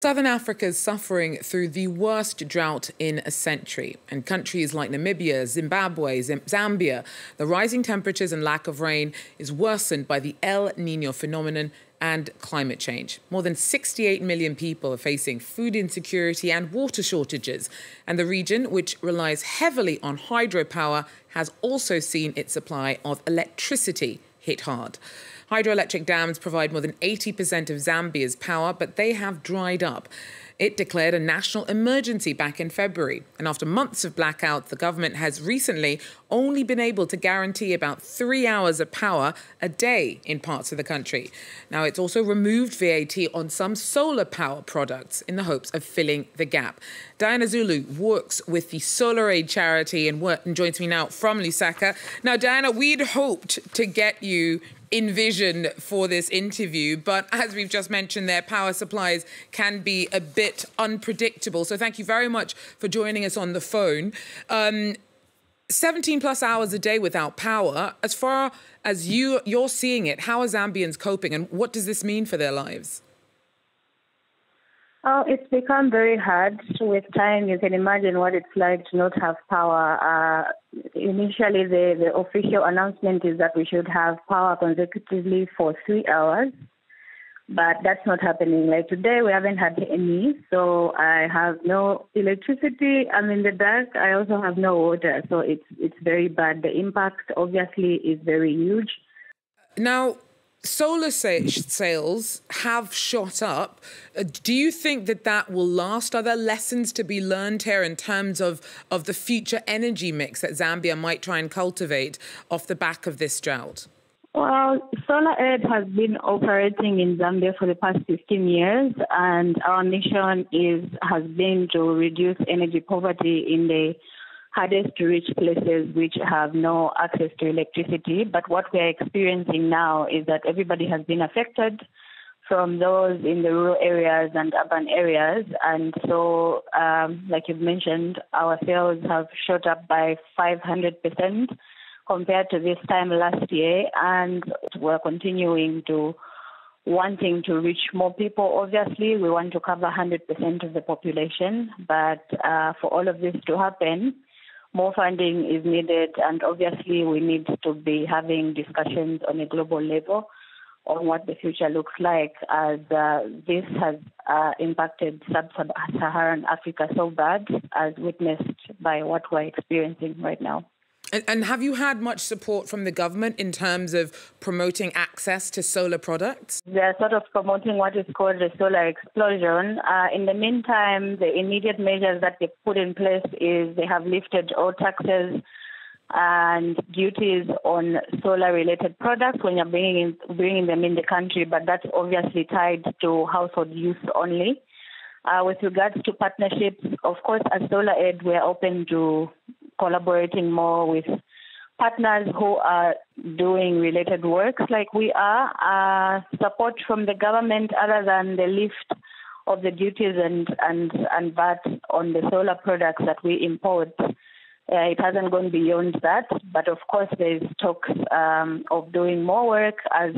Southern Africa is suffering through the worst drought in a century. And countries like Namibia, Zimbabwe, Zambia, the rising temperatures and lack of rain is worsened by the El Niño phenomenon and climate change. More than 68 million people are facing food insecurity and water shortages. And the region, which relies heavily on hydropower, has also seen its supply of electricity hit hard. Hydroelectric dams provide more than 80% of Zambia's power, but they have dried up. It declared a national emergency back in February. And after months of blackout, the government has recently only been able to guarantee about 3 hours of power a day in parts of the country. Now, it's also removed VAT on some solar power products in the hopes of filling the gap. Diana Zulu works with the SolarAid charity and joins me now from Lusaka. Now, Diana, we'd hoped to get you in vision for this interview, but as we've just mentioned, their power supplies can be a bit unpredictable. So thank you very much for joining us on the phone. 17 plus hours a day without power. As far as you're seeing it, how are Zambians coping and what does this mean for their lives? Oh, it's become very hard. With time, you can imagine what it's like to not have power. Initially, the official announcement is that we should have power consecutively for 3 hours, but that's not happening. Like today, we haven't had any, so I have no electricity. I'm in the dark. I also have no water, so it's very bad. The impact, obviously, is very huge. Now, solar sales have shot up. Do you think that will last? Are there lessons to be learned here in terms of the future energy mix that Zambia might try and cultivate off the back of this drought? Well, SolarAid has been operating in Zambia for the past 15 years, and our mission has been to reduce energy poverty in the hardest to reach places which have no access to electricity. But what we are experiencing now is that everybody has been affected, from those in the rural areas and urban areas. And so, like you've mentioned, our sales have shot up by 500% compared to this time last year. And we're continuing to wanting to reach more people. Obviously, we want to cover 100% of the population. But for all of this to happen, more funding is needed, and obviously we need to be having discussions on a global level on what the future looks like, as this has impacted sub-Saharan Africa so bad, as witnessed by what we're experiencing right now. And have you had much support from the government in terms of promoting access to solar products? They're sort of promoting what is called the solar explosion. In the meantime, the immediate measures that they put in place is they have lifted all taxes and duties on solar-related products when you're bringing them in the country, but that's obviously tied to household use only. With regards to partnerships, of course, as SolarAid, we're open to collaborating more with partners who are doing related works like we are. Support from the government, other than the lift of the duties and VAT on the solar products that we import, it hasn't gone beyond that. But of course, there's talks of doing more work, as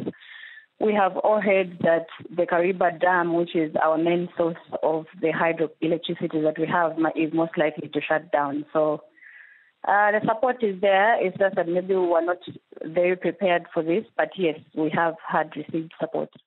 we have all heard that the Kariba Dam, which is our main source of the hydroelectricity that we have, is most likely to shut down. So the support is there. It's just that maybe we were not very prepared for this, but yes, we have received support.